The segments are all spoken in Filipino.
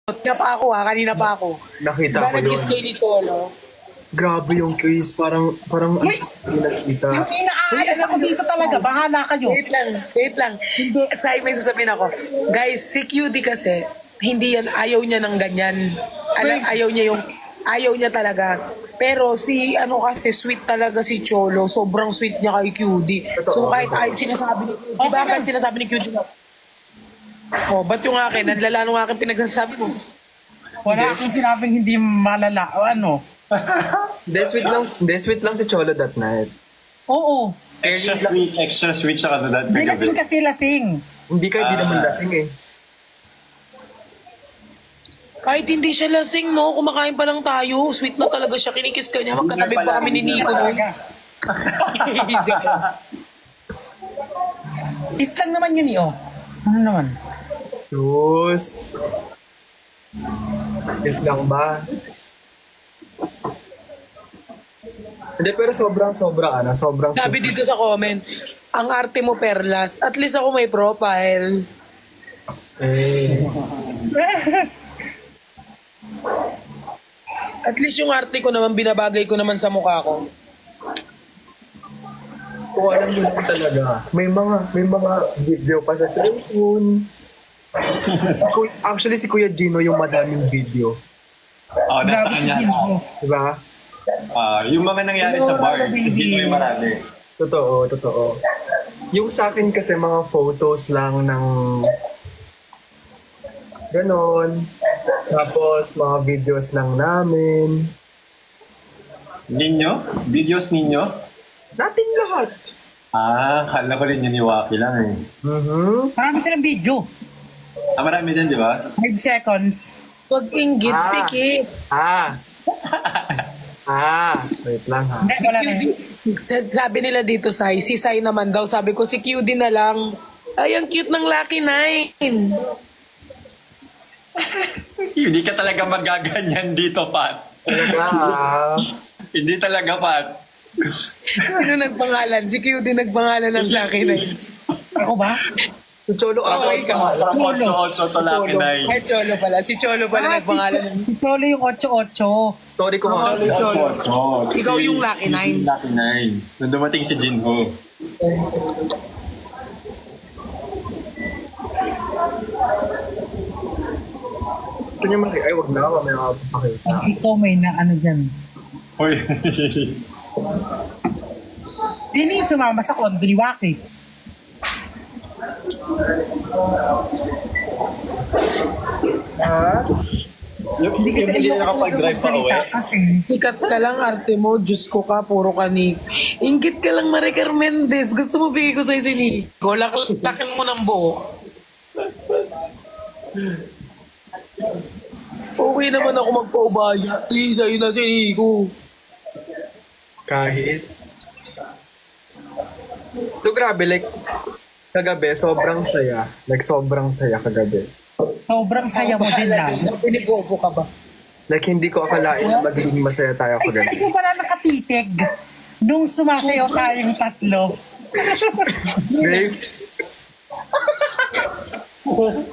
Kanina pa ako kanina pa ako. Nakita Diba ko yun. nag-kiss kayo ni Cholo? Grabe yung kiss. Parang Uy! nakita. Ang inaalis ako dito talaga. Bahala kayo. Wait lang. Hindi. Say, may sasabihin ako. Guys, si QD kasi, hindi yan, ayaw niya ng ganyan. Ayaw niya talaga. Pero si, kasi, sweet talaga si Cholo. Sobrang sweet niya kay QD. So kahit sinasabi ni QD, diba kahit sinasabi ni QD na, ba't yung akin? Nanlala nung akin pinagsasabi mo. Wala akong sinabing hindi malala. O ano? Sweet lang si Cholo that night. Oo. Extra sweet siya ka na dati. Hindi lasing kasi lasing. Hindi naman lasing eh. Kahit hindi siya lasing, no? Kumakain pa lang tayo. Sweet na talaga siya. Kinikiss ka niya. Magkatabi pa kami ni Nico. Kiss lang naman yun eh, oh. Ano naman? Diyos. Kiss lang ba? Hindi, pero sobrang Sabi dito sa comment, ang arte mo perlas. At least ako may profile. At least yung arte ko naman, binabagay ko naman sa mukha ko. Kung alam nyo lang talaga, may mga video pa sa cellphone. Actually, si Kuya Gino yung madaming video. Nasa kanya. Diba? Yung mga nangyari sa bar, hindi mo yung marami. Totoo. Yung sa akin kasi mga photos lang ng ganon. Tapos mga videos lang namin. Ninyo? Videos ninyo? Nating lahat. Kala ko rin yun ni Waki lang eh. Marami silang video. Marami din, di ba? 5 seconds. Huwag inggit, pikit. Wait lang ha. Wala na yun. Sabi nila dito, Sai. Si Sai naman daw. Sabi ko, si QD na lang. Ay, ang cute ng Lucky 9. Hindi ka talaga magaganyan dito, Pat. Hindi talaga, Pat. Sino nagpangalan? Si QD nagpangalan ng Lucky 9. Ako ba? Si Cholo ako. From 8-8 to Lucky 9. Ay, Cholo pala. Si Cholo pala nagpangalan. Si Cholo yung 8-8. Sorry ko nga. Si Cholo. Ikaw yung Lucky 9. Lucky 9. Nung dumating si Jinho. Gusto niyo ay wag na, mamaya makapapakita. Ikaw may na ano dyan. Hoy. Sino yung sumama sa kondo ni Waki? Hindi kasi hindi nakapag-drive pa uwi. Kasi Sikat ka lang, arte mo. Diyos ko ka, puro ka ni. Ingit ka lang, Maricar Mendez. Gusto mo bigay ko sa'yo si Nico. Lakin mo ng buo. Okay naman ako magpaubaya. Sa'yo na si Nico. Kahit. So grabe, like, kagabi, sobrang saya. Like, sobrang saya kagabi. sobrang saya mo din lang. Pinigopo ka ba? Like, hindi ko akalain na magiging masaya tayo kagabi. Hindi ko pala nakatitig nung sumasayaw tayong tatlo. Dave?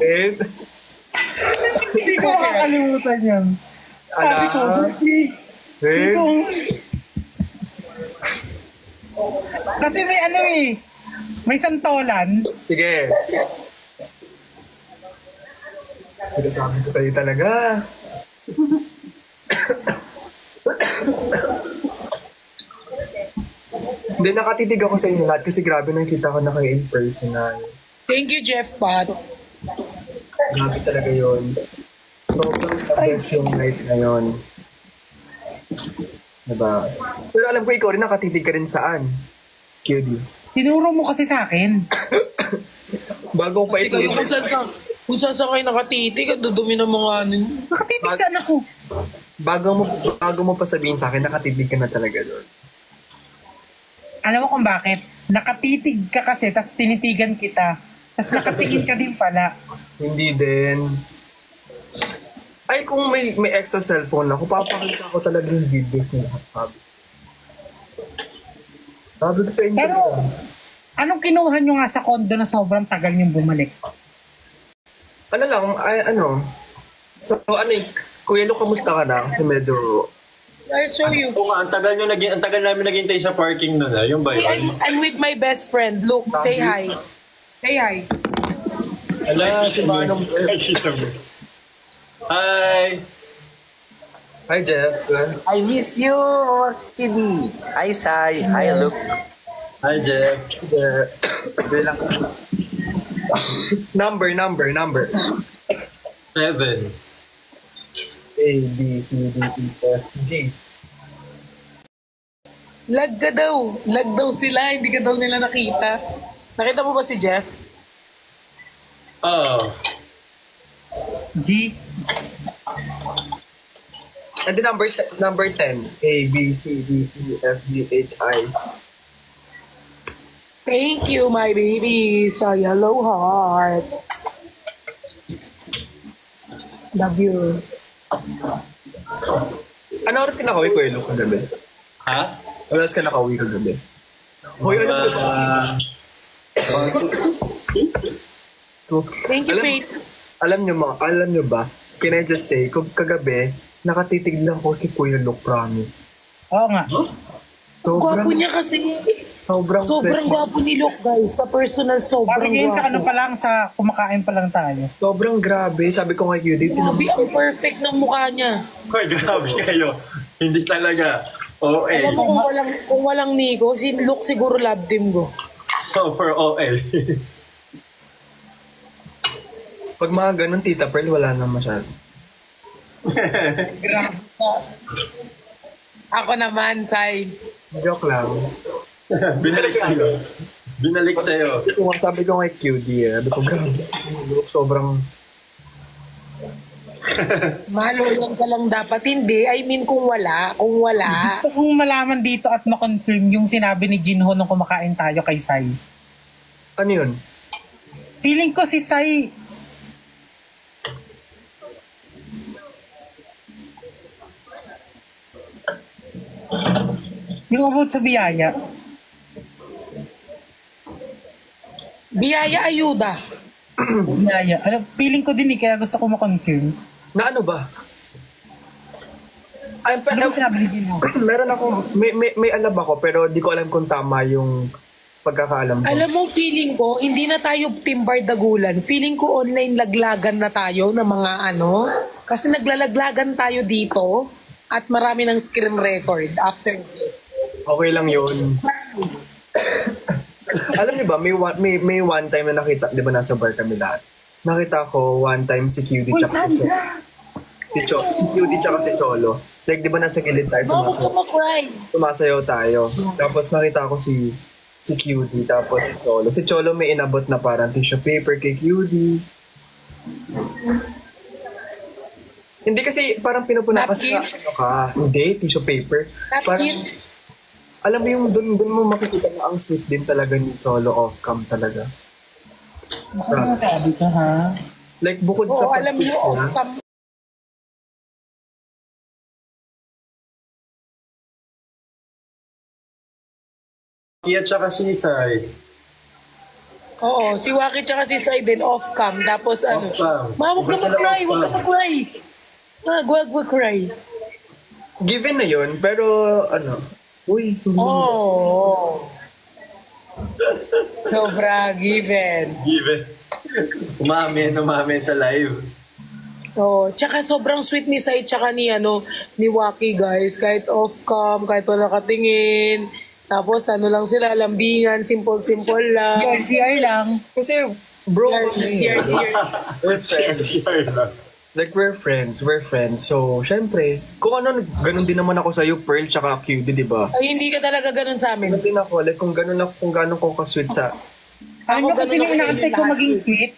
Dave? Hindi ko makakalimutan yan. Sabi ko, Dave? kasi may ano eh, may santolan. Sige. Sabi ko sa'yo talaga. Hindi, nakatitig ako sa inyo lahat kasi grabe nang kita ko na kayo in personal. Thank you, Jeff Pat. Grabe talaga yun. Sobrang the best yung night na yun. Diba? Pero alam ko ikaw rin nakatitig ka rin saan? QD. Tinuro mo kasi sa akin. Bago ko pa Kasi kayo ito. kung saan kayo nakatitig, ang dudumi ng mga ano. Nakatitig saan ako? Bago mo pa sabihin sa akin, nakatitig ka na talaga doon. Alam mo kung bakit? Nakatitig ka kasi, tas tinitigan kita. Tas nakatingin ka din pala. Hindi din. Ay, kung may extra cellphone ako, papakita ko talaga yung videos na lahat. Sabi ko sa inyo. Pero, anong kinuha nyo nga sa condo na sobrang tagal niyong bumalik? Ano lang, So, ano eh, Kuya Lu, kamusta ka na? Kasi medyo... I'll show you. Oo nga, ang tagal namin naghintay sa parking nun. Yung ba Hey, yun? I'm with my best friend. Luke, say hi. Say hi. Ala, si Manong Jeff. Hi! Hi, Jeff. I miss you, Kitty. Hi, Sai. Hi, Luke. Hi, Jeff. Jeff. Bilang Number. 7. A, B, C, D, E, F, G. Lag ka daw. Lag daw sila. Hindi ka daw nila nakita. Nakita mo ba si Jeff? Oh. G. And then number 10. A, B, C, D, E, F, G, H, I. Thank you, my baby. Sa yellow heart. Love you. Ano oras ka nakauwi, Kuya Lu, kagabi? Ha? Ano oras ka nakauwi kagabi? Hoy, ano ba? Thank you, Faith. Alam nyo ba, can I just say, kung kagabi, nakatitig lang ko kay Kuya Lu, promise. Oo nga. Gwapo niya kasi. Sobrang Sobrang fresh. gwapo ni Luke, guys. Sa personal, sobrang Sabi ngayon sa ano gwapo. pa lang, sa kumakain pa lang tayo. Sobrang grabe. Sabi ko kay QD, Grabe, ang perfect ng mukha niya. Hoy, grabe kayo. Hindi talaga. OA. Alam mo kung walang Nico, si Luke siguro love team ko. Super OA. pag mga ganun, Tita Pearl, wala na masyado. Grabe. Ako naman, Sai. Joke lang. Binalik sa'yo. Sabi ko kay QD, sabi ko, grabe, si Lu, sobrang... Malulog ka lang dapat. Hindi. I mean, kung wala. Gusto kong malaman dito at ma-confirm yung sinabi ni Jinho nung kumakain tayo kay Sai. Ano yun? Feeling ko si Sai... Yung about sa biyaya. Biyaya ayuda. Biyaya. Ano, feeling ko din kaya gusto ko ma-confirm. Na ano ba? Ay, Ano ba sinabi ni Jinho? meron ako, may alam ako, pero di ko alam kung tama yung pagkakaalam ko. Alam mo, feeling ko, hindi na tayo Team Bardagulan. Feeling ko online laglagan na tayo ng mga ano. Kasi naglalaglagan tayo dito at marami ng screen record after this. Okay lang yun. Alam niyo ba, may one time na nakita, di ba nasa bar kami lahat? Nakita ko one time si QD Uy, tsaka Sandra! si QD tsaka si Cholo. Like, di ba nasa gilid tayo Mama, huwag ka mag-cry. sumasayaw tayo. Tapos nakita ko si QD, tapos si Cholo. Si Cholo may inabot na parang tissue paper kay QD. Hindi kasi parang pinupuna kasi Napkin? ano ka. Hindi, tissue paper. Parang, Napkin? alam mo yung doon mo makikita na ang sweet din talaga ni Cholo off-cam talaga. Ano sabi ka, ha? Like, bukod sa Oo, alam pag-kiss niyo, niya, off-cam. Kaya tsaka si Sai. Oo, si Waki tsaka si Sai din off-cam. Tapos ano, Off-cam. Ma, huwag ka Basta mag-cry, huwag ka off-cam. mag-cry. Wag mag-cry. given na yun, pero ano, uy, Oh. Sobra given. Given. Umamin sa live. Oh, tsaka sobrang sweet ni Sai tsaka ni ni Waki, guys. Kahit off-cam, kahit wala katingin. Tapos ano lang sila, lambingan, simple-simple lang. CR lang. kasi bro, CR. we're friends. Like, we're friends. So, syempre, kung ano, ganun din naman ako sa'yo, Pearl, tsaka QD, di ba? Ay, hindi ka talaga ganun sa amin. Ganun din ako, like, kung gano'n ko ka-sweet sa, Alam mo Ako, kasi ganun nung ako sa inaantay inyo ko lahat. maging sweet,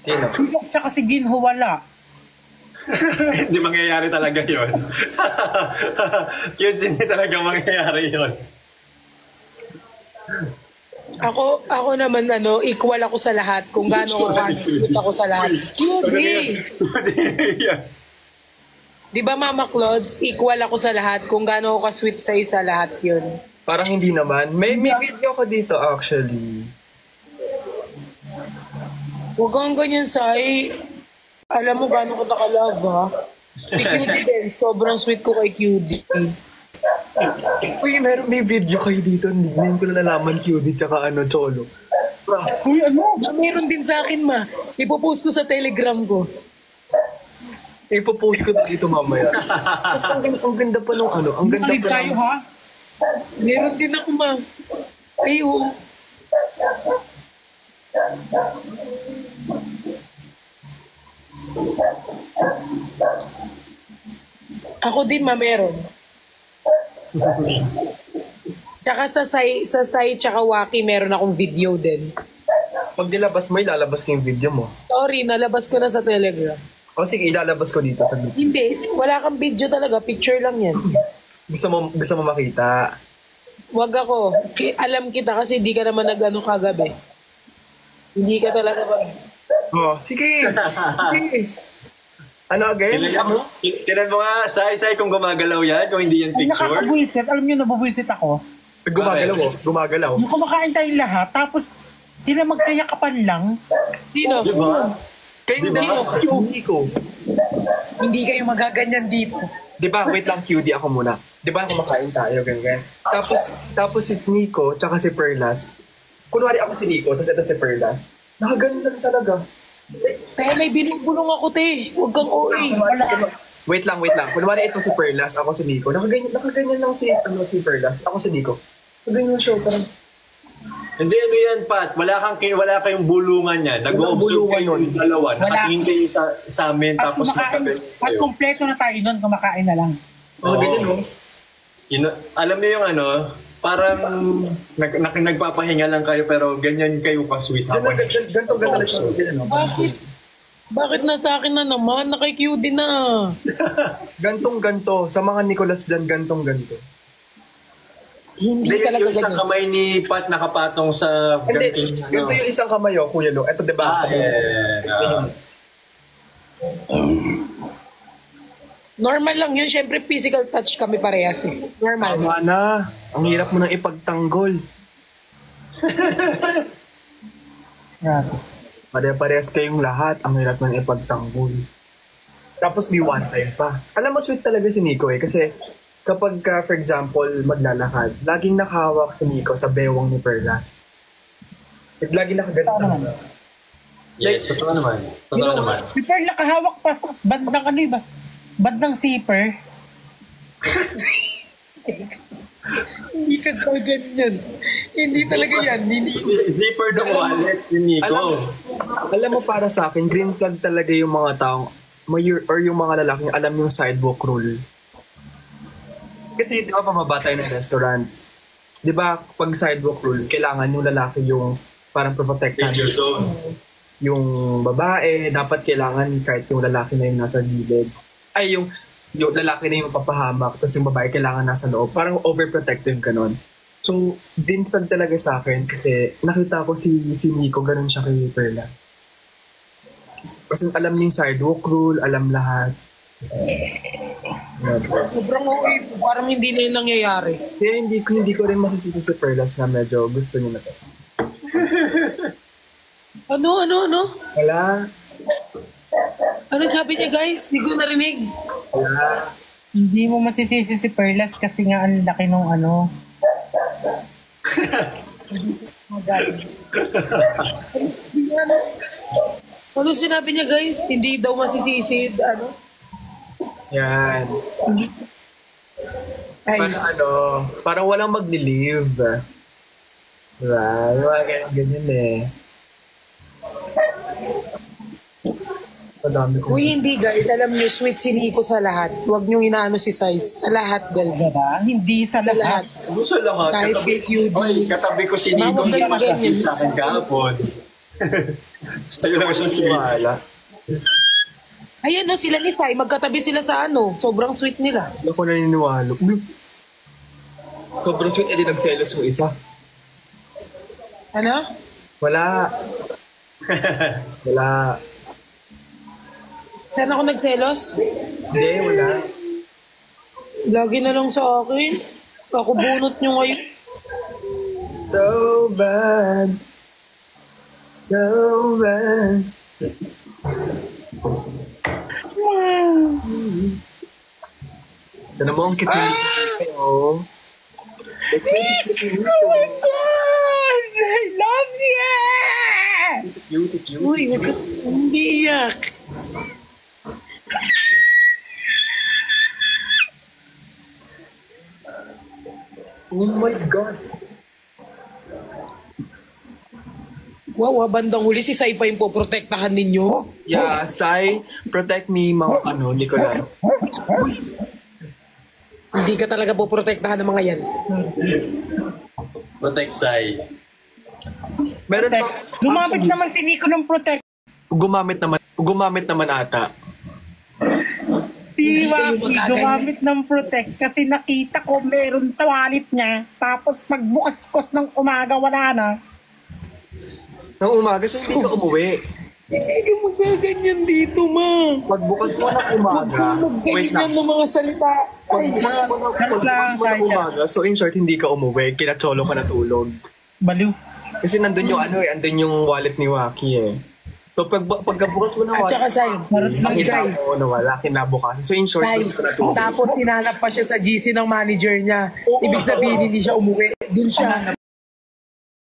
you know, si Luke tsaka si Jinho wala. Hindi mangyayari talaga yun. Cute, hindi talaga mangyayari yun. Ako naman equal ako sa lahat. Kung gaano ako sweet ako sa lahat. Cutie! Di ba, Mama Clods, equal ako sa lahat. Kung gaano ako ka-sweet sa isa, lahat yun. parang hindi naman. May video ko dito, actually. Huwag kang ganyan, Sai. Alam mo gano'n ko ka-love, ha? Si QD din, sobrang sweet ko kay QD. Uy, may video kayo dito. Ngayon ko na nalaman QD tsaka Cholo. Uy, ano? Meron din sa akin, ma. Ipopost ko sa Telegram ko. Ipopost ko dito mamaya. Tapos ang ganda pa nung ang ganda Makalib pa tayo, ha? Meron din ako, ma. Ay, oo. Ako din, ma, meron. Tsaka sa site, tsaka Waki, meron akong video din. Pag nilabas mo, ilalabas ko yung video mo. Sorry, nalabas ko na sa Telegram. O sige, ilalabas ko dito sa video. Hindi, wala kang video talaga. Picture lang yan. Gusto mo makita? Wag ako. Alam kita kasi hindi ka naman nag-ano kagabi. Hindi ka talaga mag... Oh, sige. Sige. Ano again? Tinan mo nga, say kung gumagalaw yan, kung hindi yan Ay, picture. nakakabuisit. Alam niyo, nabubuisit ako. Gumagalaw oh. Gumagalaw. Yung kumakain tayong lahat, tapos sila magkayakapan lang. Sino? Diba? Kayo hindi ko. Hindi kayo magaganyan dito. Di ba, wait lang, QD ako muna. Di ba, kumakain tayo, ganyan. Tapos si Nico, tsaka si Perlas. Kunwari ako si Nico, tapos ito si Perlas. Nakaganon lang talaga. Kaya may binubulong ako, te. Huwag kang OA. Wait lang. Kunwari ito si Perlas, ako si Nico. Nakaganyan lang si Perlas, ako si Nico. Nakaganyan siya, parang... Hindi, ano yan, Pat? Wala kayong bulungan yan. Nag-o-observe kayo yung dalawa. Nakatingin kayo sa amin, At tapos kumakain, at kumpleto na tayo nun, kumakain na lang. Oh, ganyan, no? Alam niyo yung parang nagpapahinga lang kayo pero ganyan kayo ka-sweet habang. Ganto lang siya. Ganyan, no? Bakit nasa akin na naman? Nakay-Q din na. Gantong-ganto. Sa mga Nicolas dyan, gantong-ganto. Hindi Hindi talaga yung isang ganyan. kamay ni Pat nakapatong sa Hindi, ganito yung isang kamay, Kuya Lo. Ito, diba? Normal lang yun. Siyempre, physical touch kami parehas eh. Normal. Tama na. Ang hirap mo nang ipagtanggol. Grabe. Pare-parehas kayong lahat. Ang hirap nang ipagtanggol. Tapos may one time pa. Alam mo, sweet talaga si Nico eh. Kasi kapag, for example, maglalakad, laging nakahawak si Nico sa bewang ni Perlas. Laging nakaganto. Yes, totoo naman. Totoo naman. Si Pearl nakahawak pa sa bandang bandang zipper. Hindi ka talaga ganyan. Hindi talaga yan. Zipper the wallet ni Nico. Alam mo, para sa akin, green flag talaga yung mga taong or yung mga lalaking alam yung sidewalk rule. Kasi di ba pamaba tayo ng restaurant? Di ba pag sidewalk rule, kailangan yung lalaki yung parang protektahan Danger zone. yung babae. Dapat kailangan kahit yung lalaki na yung nasa gilid. Ay, yung lalaki na yung papahamak, tapos yung babae kailangan nasa loob. Parang overprotective ganon. So, din flag talaga sa akin kasi nakita ko si Nico, ganon siya kay Perla. Kasi alam niya yung sidewalk rule, alam lahat. Sobrang okay. Parang hindi na yun nangyayari. Kaya hindi ko rin masisisi si Perlas na medyo gusto niya na to. Ano? Wala. Ano sabi niya, guys? Hindi ko narinig. Wala. Hindi mo masisisi si Perlas kasi nga ang laki nung ano. Ano sinabi niya, guys? Hindi daw masisisid, ano? Yan. Ay, Parang walang magli-leave. Diba? Yung mga ganyan eh. Madami ko. uy, hindi, guys. Alam niyo, sweet si Nico sa lahat. Huwag niyo inaano si Size. Sa lahat, guys. Diba? Hindi sa Sa lahat. lahat. Gusto lahat. Kahit Katabi, fake you do. Oy, katabi ko si Nico. Mawag Hindi kayong masakit ganyan. sa akin kahapon. Basta yun lang siya sweet. Wala. Ayan, no, sila ni Sai. Magkatabi sila sa ano. Sobrang sweet nila. Hindi ako naniniwala. Sobrang sweet, edi nagselos yung isa. Ano? Wala. Wala. Saan ako nagselos? Hindi, wala. Lagi na lang sa akin. Ako bunot nyo ngayon. So bad. So bad. Ano mo ang kitty oh. Oh my God! I love you! Cute. Uy, wag ka umiiyak. Oh my God. Wow, bandang huli si Sai pa yung poprotektahan ninyo. Yeah, Sai, protect me, mga Nicolai. Hindi ka talaga poprotektahan ng mga yan. Protect Sai. Meron Protect. pa, Gumamit naman si Nico ng protect. gumamit naman ata. Si Hindi kayo Waki magaganyan. gumamit ng protect kasi nakita ko meron sa wallet niya. Tapos magbukas ko ng umaga, wala na. Nang umaga, so hindi ka umuwi. Hindi ka magaganyan dito, ma. Pagbukas mo ng umaga, wait Ganyan lang. ng mga salita. Pagbukas mo ng umaga, so in short, hindi ka umuwi, kinacholo ka natulog. Baliw. Kasi nandun yung andun yung wallet ni Waki eh. So pagkabukas mo ng At saka, wallet, Sai, nakita Sai, mo na wala, kinabukasan. So in short, Sai, hindi ka natulog. tapos hinanap pa siya sa GC ng manager niya. Ibig sabihin, hindi siya umuwi. Doon siya.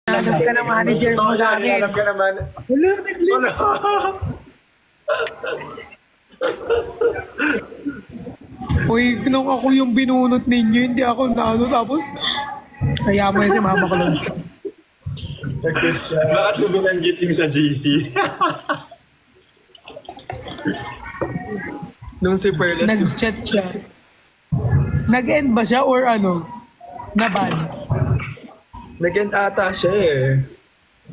Hanap ka ng manager mo gamit. Alam ka naman. Wala, naglit. Uy, nung ako yung binunot ninyo, hindi ako naano. Tapos, kaya mo yun si Mama ko lang. Bakit mo binanggit yung sa GC? Nung si Perlas, Nag-chat siya. Nag-end ba siya or ano? Naban? nag-end ata siya eh.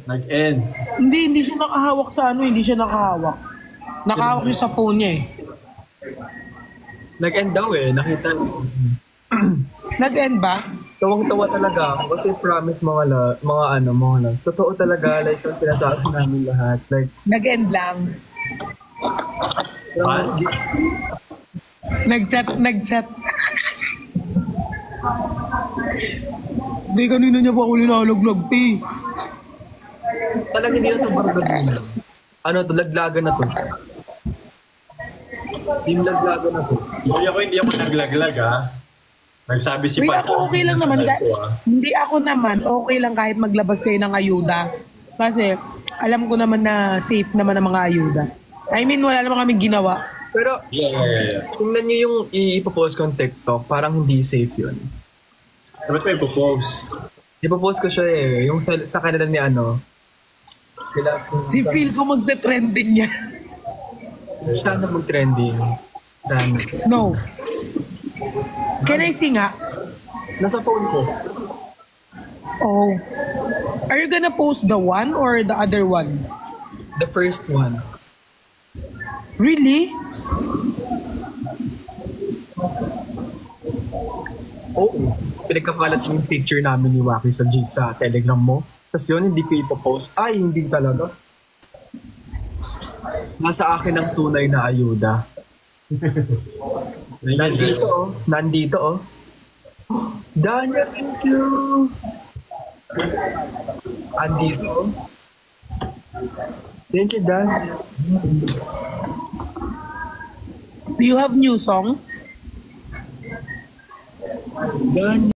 Nag-end. Hindi siya nakahawak sa ano, hindi siya nakahawak. Nakahawak siya sa phone niya eh. Nag-end daw eh, nakita. Nag-end ba? Tawang-tawa talaga ako kasi promise mga loves. Totoo talaga, like yung sinasabi namin lahat. Like, Nag-end lang. Nag-chat. Hindi, kanina niya pa ako nilalaglag, ti. talaga hindi na ito baragad na. Ano to, laglagan na to. Team laglagan na to. Hindi ako naglaglag ha. Nagsabi si Wait, Paz. ako okay lang naman. Hindi ako naman, okay lang kahit maglabas kayo ng ayuda. Kasi, alam ko naman na safe naman ang mga ayuda. I mean, wala naman kaming ginawa. Pero, Yeah. tingnan nyo yung ipopost ko ng TikTok, parang hindi safe yun. Dapat may propose. Ipopost ko siya eh, yung sa kanila ni ano. Si feel ko magte-trending niya. Sana mag-trending. Sana. No. Can I sing nga? Nasa phone ko. Oh. Are you gonna post the one or the other one? The first one. Really? Oo. Pinagkakalat yung picture namin ni Waki sa Telegram mo. Tapos yun, hindi ko ipopost. Ay, hindi talaga. Nasa akin ang tunay na ayuda. Nandito oh. Danya, thank you. Andito oh. Thank you, Danya. Do you have new song? Danya.